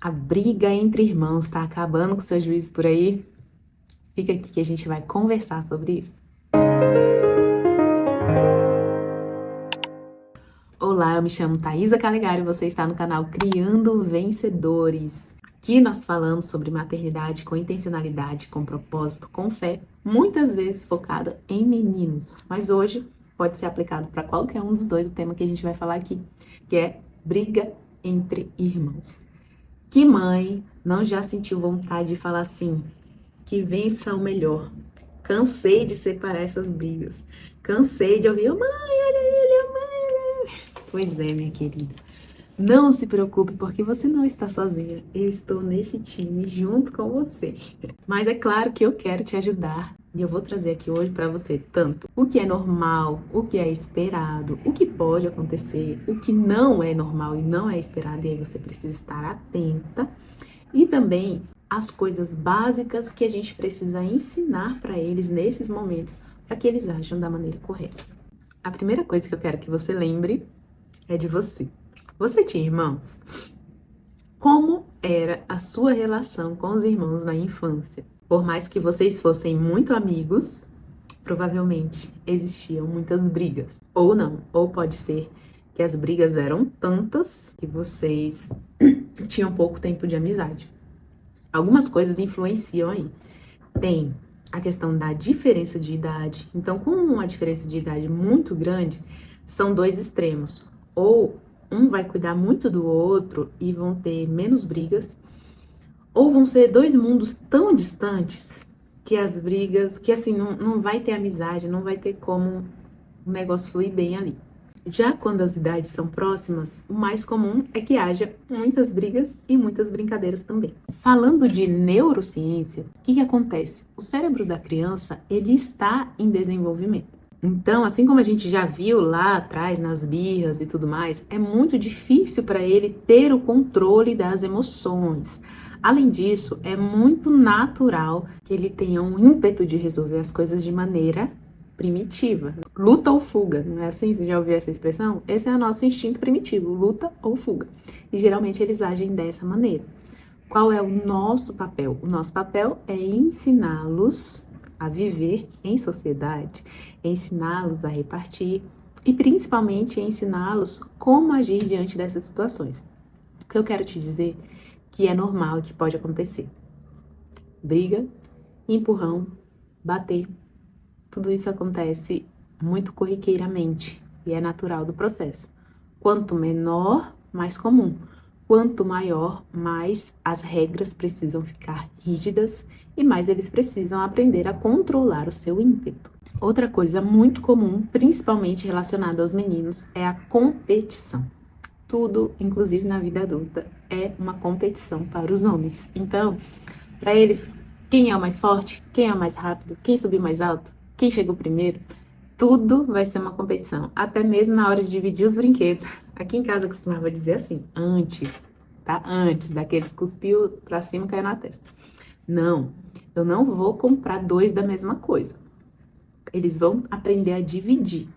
A briga entre irmãos tá acabando com seu juízo por aí? Fica aqui que a gente vai conversar sobre isso. Olá, eu me chamo Thaisa Calegari e você está no canal Criando Vencedores. Aqui nós falamos sobre maternidade com intencionalidade, com propósito, com fé, muitas vezes focada em meninos. Mas hoje pode ser aplicado para qualquer um dos dois o tema que a gente vai falar aqui, que é briga entre irmãos. Que mãe não já sentiu vontade de falar assim, que vença o melhor? Cansei de separar essas brigas. Cansei de ouvir, mãe, olha ele, mãe. Pois é, minha querida. Não se preocupe, porque você não está sozinha. Eu estou nesse time junto com você. Mas é claro que eu quero te ajudar. E eu vou trazer aqui hoje para você tanto o que é normal, o que é esperado, o que pode acontecer, o que não é normal e não é esperado, e aí você precisa estar atenta. E também as coisas básicas que a gente precisa ensinar para eles nesses momentos, para que eles ajam da maneira correta. A primeira coisa que eu quero que você lembre é de você. Você tinha irmãos? Como era a sua relação com os irmãos na infância? Por mais que vocês fossem muito amigos, provavelmente existiam muitas brigas. Ou não, ou pode ser que as brigas eram tantas que vocês tinham pouco tempo de amizade. Algumas coisas influenciam aí. Tem a questão da diferença de idade. Então, com uma diferença de idade muito grande, são dois extremos. Ou um vai cuidar muito do outro e vão ter menos brigas, ou vão ser dois mundos tão distantes que as brigas, que assim, não vai ter amizade, não vai ter como o negócio fluir bem ali. Já quando as idades são próximas, o mais comum é que haja muitas brigas e muitas brincadeiras também. Falando de neurociência, o que acontece? O cérebro da criança, ele está em desenvolvimento. Então, assim como a gente já viu lá atrás nas birras e tudo mais, é muito difícil para ele ter o controle das emoções. Além disso, é muito natural que ele tenha um ímpeto de resolver as coisas de maneira primitiva. Luta ou fuga, não é assim? Você já ouviu essa expressão? Esse é o nosso instinto primitivo, luta ou fuga. E geralmente eles agem dessa maneira. Qual é o nosso papel? O nosso papel é ensiná-los a viver em sociedade, ensiná-los a repartir e principalmente ensiná-los como agir diante dessas situações. O que eu quero te dizer que é normal e que pode acontecer. Briga, empurrão, bater. Tudo isso acontece muito corriqueiramente e é natural do processo. Quanto menor, mais comum. Quanto maior, mais as regras precisam ficar rígidas e mais eles precisam aprender a controlar o seu ímpeto. Outra coisa muito comum, principalmente relacionada aos meninos, é a competição. Tudo, inclusive na vida adulta, é uma competição para os homens. Então, para eles, quem é o mais forte, quem é o mais rápido, quem subiu mais alto, quem chegou primeiro, tudo vai ser uma competição. Até mesmo na hora de dividir os brinquedos. Aqui em casa eu costumava dizer assim, antes, tá? Antes daqueles cuspiu pra cima e caiu na testa. Não, eu não vou comprar dois da mesma coisa. Eles vão aprender a dividir.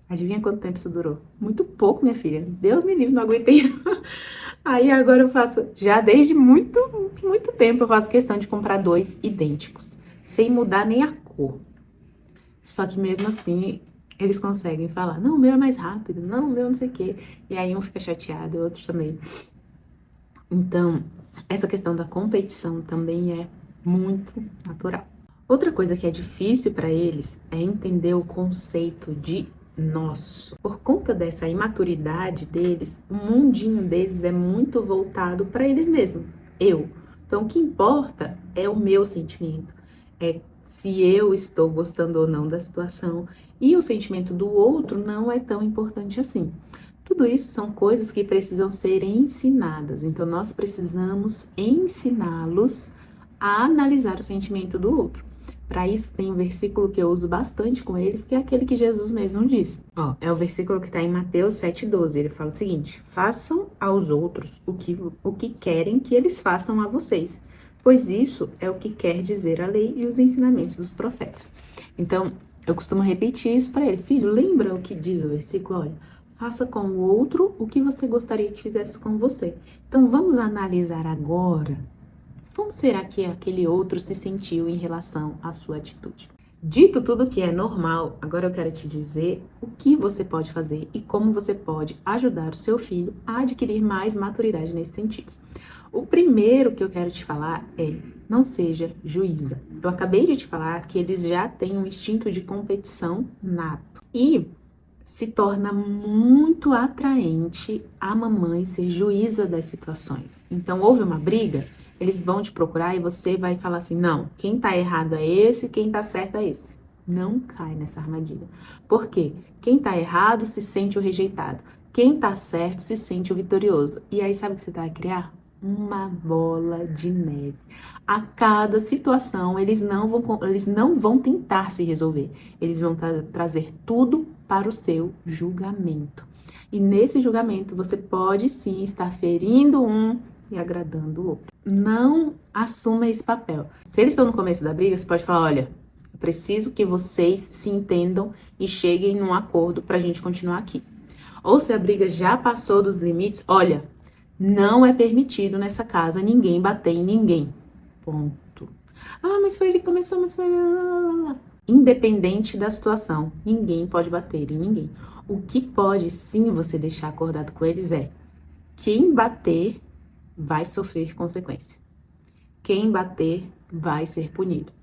Adivinha quanto tempo isso durou? Muito pouco, minha filha. Deus me livre, não aguentei. Aí agora eu faço, já desde muito tempo, eu faço questão de comprar dois idênticos, sem mudar nem a cor. Só que mesmo assim, eles conseguem falar, não, o meu é mais rápido, não, o meu não sei o quê. E aí um fica chateado, o outro também. Então, essa questão da competição também é muito natural. Outra coisa que é difícil para eles é entender o conceito de nosso. Por conta dessa imaturidade deles, o mundinho deles é muito voltado para eles mesmos, eu. Então, o que importa é o meu sentimento, é se eu estou gostando ou não da situação, e o sentimento do outro não é tão importante assim. Tudo isso são coisas que precisam ser ensinadas, então nós precisamos ensiná-los a analisar o sentimento do outro. Para isso tem um versículo que eu uso bastante com eles, que é aquele que Jesus mesmo disse. É o versículo que está em Mateus 7,12, ele fala o seguinte, façam aos outros o que querem que eles façam a vocês, pois isso é o que quer dizer a lei e os ensinamentos dos profetas. Então, eu costumo repetir isso para ele. Filho, lembra o que diz o versículo? Olha, faça com o outro o que você gostaria que fizesse com você. Então vamos analisar agora como será que aquele outro se sentiu em relação à sua atitude. Dito tudo que é normal, agora eu quero te dizer o que você pode fazer e como você pode ajudar o seu filho a adquirir mais maturidade nesse sentido. O primeiro que eu quero te falar é: não seja juíza. Eu acabei de te falar que eles já têm um instinto de competição nato. E se torna muito atraente a mamãe ser juíza das situações. Então, houve uma briga, eles vão te procurar e você vai falar assim: não, quem tá errado é esse, quem tá certo é esse. Não cai nessa armadilha. Por quê? Quem tá errado se sente o rejeitado. Quem tá certo se sente o vitorioso. E aí, sabe o que você vai criar? Uma bola de neve. A cada situação, eles não vão tentar se resolver. Eles vão trazer tudo para o seu julgamento. E nesse julgamento, você pode sim estar ferindo um e agradando o outro. Não assuma esse papel. Se eles estão no começo da briga, você pode falar: olha, eu preciso que vocês se entendam e cheguem num acordo para a gente continuar aqui. Ou se a briga já passou dos limites, olha, não é permitido nessa casa ninguém bater em ninguém. Ponto. Ah, mas foi ele que começou, mas foi... Independente da situação, ninguém pode bater em ninguém. O que pode sim você deixar acordado com eles é: quem bater vai sofrer consequência. Quem bater vai ser punido.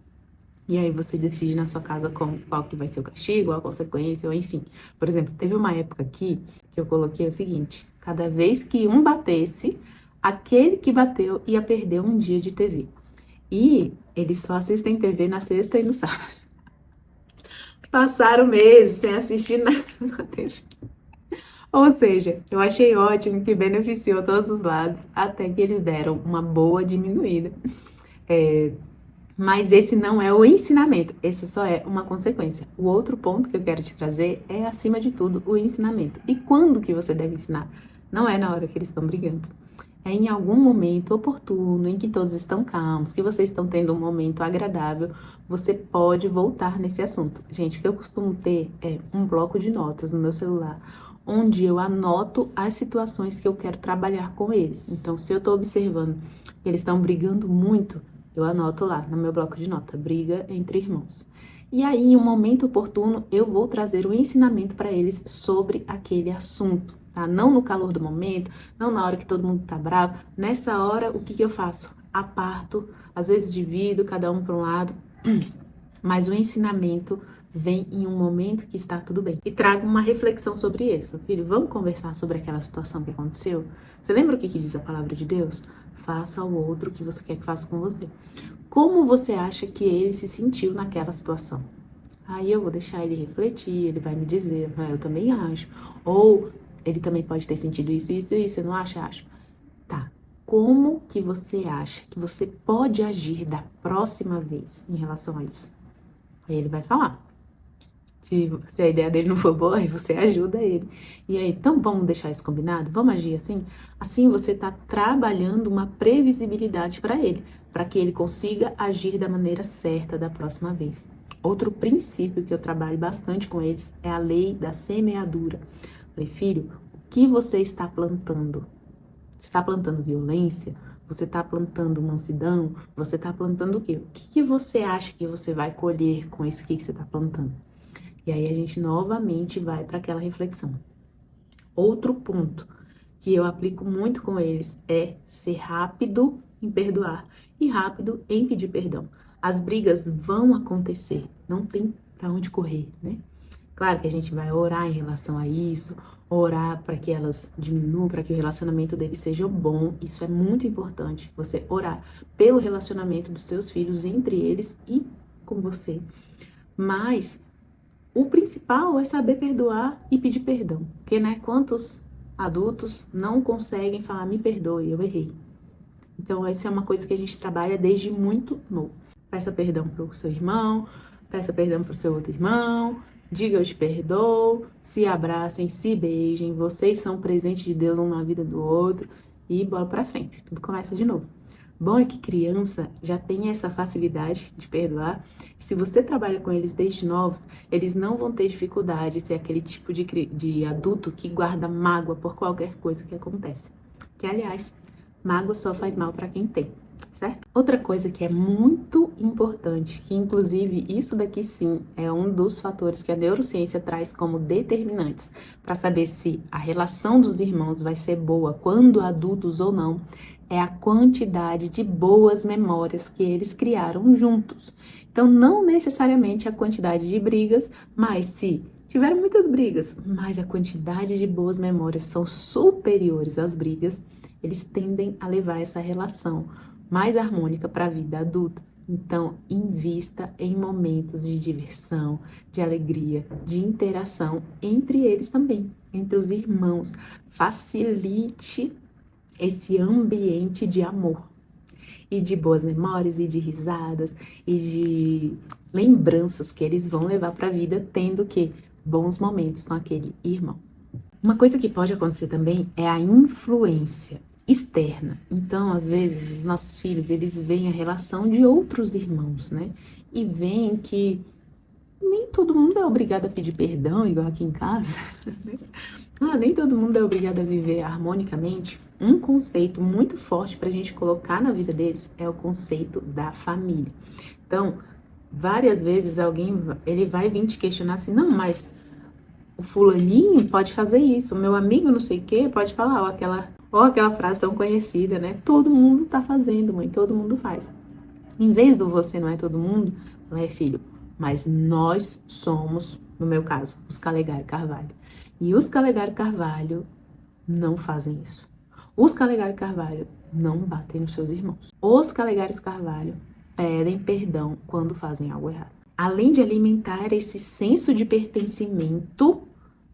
E aí você decide na sua casa qual que vai ser o castigo, a consequência, ou enfim. Por exemplo, teve uma época aqui que eu coloquei o seguinte: cada vez que um batesse, aquele que bateu ia perder um dia de TV. E eles só assistem TV na sexta e no sábado. Passaram meses sem assistir nada. Ou seja, eu achei ótimo que beneficiou todos os lados, até que eles deram uma boa diminuída. Mas esse não é o ensinamento, esse só é uma consequência. O outro ponto que eu quero te trazer é, acima de tudo, o ensinamento. E quando que você deve ensinar? Não é na hora que eles estão brigando. É em algum momento oportuno, em que todos estão calmos, que vocês estão tendo um momento agradável, você pode voltar nesse assunto. Gente, o que eu costumo ter é um bloco de notas no meu celular, onde eu anoto as situações que eu quero trabalhar com eles. Então, se eu estou observando que eles estão brigando muito, eu anoto lá no meu bloco de nota: briga entre irmãos. E aí, em um momento oportuno, eu vou trazer um ensinamento para eles sobre aquele assunto, tá? Não no calor do momento, não na hora que todo mundo tá bravo. Nessa hora, o que eu faço? Aparto, às vezes divido cada um para um lado, mas o ensinamento vem em um momento que está tudo bem. E trago uma reflexão sobre ele. Falo: filho, vamos conversar sobre aquela situação que aconteceu? Você lembra o que diz a palavra de Deus? Faça ao outro o que você quer que faça com você. Como você acha que ele se sentiu naquela situação? Aí eu vou deixar ele refletir, ele vai me dizer: eu também acho. Ou ele também pode ter sentido isso, isso e isso, você não acha? Acho. Tá. Como que você acha que você pode agir da próxima vez em relação a isso? Aí ele vai falar. Se a ideia dele não for boa, aí você ajuda ele. E aí, então vamos deixar isso combinado? Vamos agir assim? Assim você está trabalhando uma previsibilidade para ele, para que ele consiga agir da maneira certa da próxima vez. Outro princípio que eu trabalho bastante com eles é a lei da semeadura. Falei: filho, o que você está plantando? Você está plantando violência? Você está plantando mansidão? Você está plantando o quê? O que você acha que você vai colher com isso que você está plantando? E aí a gente novamente vai para aquela reflexão. Outro ponto que eu aplico muito com eles é ser rápido em perdoar e rápido em pedir perdão. As brigas vão acontecer, não tem para onde correr, né? Claro que a gente vai orar em relação a isso, orar para que elas diminuam, para que o relacionamento deles seja bom. Isso é muito importante, você orar pelo relacionamento dos seus filhos, entre eles e com você. Mas o principal é saber perdoar e pedir perdão. Porque, né, quantos adultos não conseguem falar: me perdoe, eu errei. Então, essa é uma coisa que a gente trabalha desde muito novo. Peça perdão para o seu irmão, peça perdão para o seu outro irmão, diga eu te perdoo, se abracem, se beijem, vocês são presente de Deus um na vida do outro e bola pra frente. Tudo começa de novo. Bom é que criança já tem essa facilidade de perdoar. Se você trabalha com eles desde novos, eles não vão ter dificuldade de ser aquele tipo de adulto que guarda mágoa por qualquer coisa que acontece. Que, aliás, mágoa só faz mal para quem tem, certo? Outra coisa que é muito importante, que inclusive isso daqui sim é um dos fatores que a neurociência traz como determinantes para saber se a relação dos irmãos vai ser boa quando adultos ou não, é a quantidade de boas memórias que eles criaram juntos. Então, não necessariamente a quantidade de brigas, mas se tiveram muitas brigas, mas a quantidade de boas memórias são superiores às brigas, eles tendem a levar essa relação mais harmônica para a vida adulta. Então, invista em momentos de diversão, de alegria, de interação entre eles também, entre os irmãos. Facilite esse ambiente de amor e de boas memórias e de risadas e de lembranças que eles vão levar para a vida, tendo que bons momentos com aquele irmão. Uma coisa que pode acontecer também é a influência externa. Então, às vezes, os nossos filhos, eles veem a relação de outros irmãos, né? E veem que nem todo mundo é obrigado a pedir perdão, igual aqui em casa. Nem todo mundo é obrigado a viver harmonicamente. Um conceito muito forte para a gente colocar na vida deles é o conceito da família. Então, várias vezes ele vai vir te questionar assim, não, mas o fulaninho pode fazer isso, o meu amigo não sei o quê pode falar, ou aquela frase tão conhecida, né? Todo mundo tá fazendo, mãe, todo mundo faz. Em vez do você não é todo mundo, não é filho, mas nós somos, no meu caso, os Calegari Carvalho. E os Calegari Carvalho não fazem isso. Os Calegari Carvalho não batem nos seus irmãos. Os Calegari Carvalho pedem perdão quando fazem algo errado. Além de alimentar esse senso de pertencimento,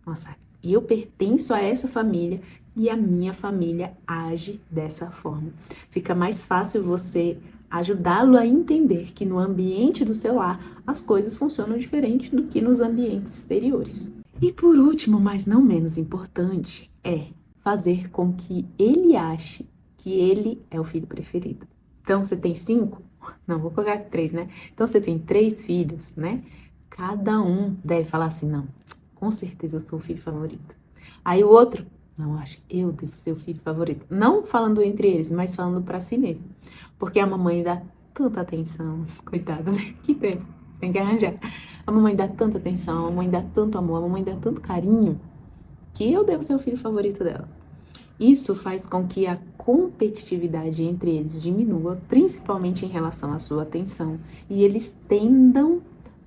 nossa, eu pertenço a essa família e a minha família age dessa forma. Fica mais fácil você ajudá-lo a entender que no ambiente do seu lar as coisas funcionam diferente do que nos ambientes exteriores. E por último, mas não menos importante, é fazer com que ele ache que ele é o filho preferido. Então, você tem 5? Não, vou colocar 3, né? Então, você tem 3 filhos, né? Cada um deve falar assim, não, com certeza eu sou o filho favorito. Aí o outro, não, acho que eu devo ser o filho favorito. Não falando entre eles, mas falando pra si mesmo. Porque a mamãe dá tanta atenção, coitada, né? Que tempo, tem que arranjar. A mamãe dá tanta atenção, a mamãe dá tanto amor, a mamãe dá tanto carinho, que eu devo ser o filho favorito dela. Isso faz com que a competitividade entre eles diminua, principalmente em relação à sua atenção, e eles tendam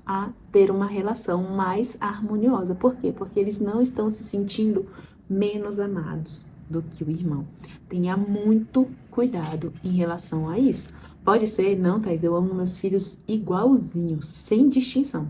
a ter uma relação mais harmoniosa. Por quê? Porque eles não estão se sentindo menos amados do que o irmão. Tenha muito cuidado em relação a isso. Pode ser, não, Thaís, eu amo meus filhos igualzinhos, sem distinção.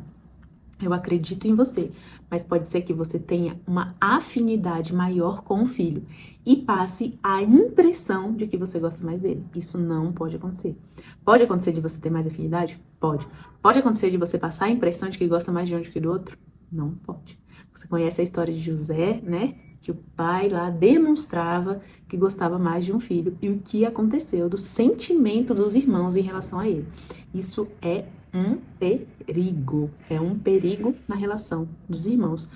Eu acredito em você, mas pode ser que você tenha uma afinidade maior com o filho e passe a impressão de que você gosta mais dele. Isso não pode acontecer. Pode acontecer de você ter mais afinidade? Pode. Pode acontecer de você passar a impressão de que gosta mais de um do que do outro? Não pode. Você conhece a história de José, né? Que o pai lá demonstrava que gostava mais de um filho e o que aconteceu do sentimento dos irmãos em relação a ele. Isso é um perigo na relação dos irmãos.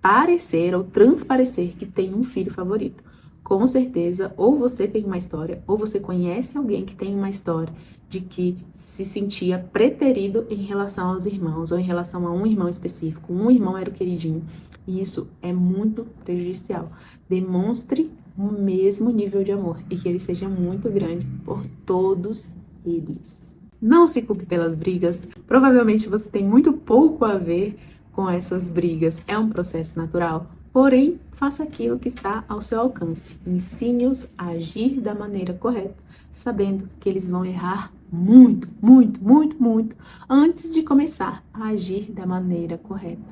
Parecer ou transparecer que tem um filho favorito. Com certeza, ou você tem uma história, ou você conhece alguém que tem uma história de que se sentia preterido em relação aos irmãos, ou em relação a um irmão específico. Um irmão era o queridinho, e isso é muito prejudicial. Demonstre o mesmo nível de amor, e que ele seja muito grande por todos eles. Não se culpe pelas brigas, provavelmente você tem muito pouco a ver com essas brigas, é um processo natural, porém, faça aquilo que está ao seu alcance, ensine-os a agir da maneira correta, sabendo que eles vão errar muito, muito, muito, muito, antes de começar a agir da maneira correta.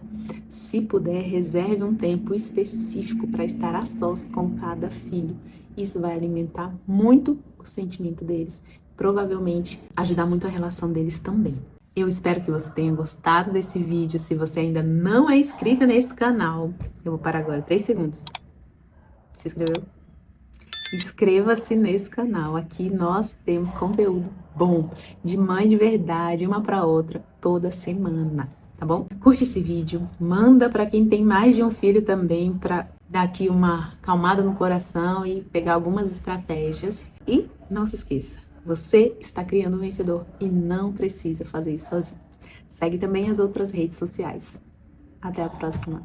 Se puder, reserve um tempo específico para estar a sós com cada filho, isso vai alimentar muito o sentimento deles, provavelmente ajudar muito a relação deles também. Eu espero que você tenha gostado desse vídeo. Se você ainda não é inscrita nesse canal, eu vou parar agora 3 segundos. Se inscreveu? Inscreva-se nesse canal. Aqui nós temos conteúdo bom, de mãe de verdade, uma para outra, toda semana, tá bom? Curte esse vídeo, manda para quem tem mais de um filho também, para dar aqui uma acalmada no coração e pegar algumas estratégias. E não se esqueça, você está criando um vencedor e não precisa fazer isso sozinho. Segue também as outras redes sociais. Até a próxima!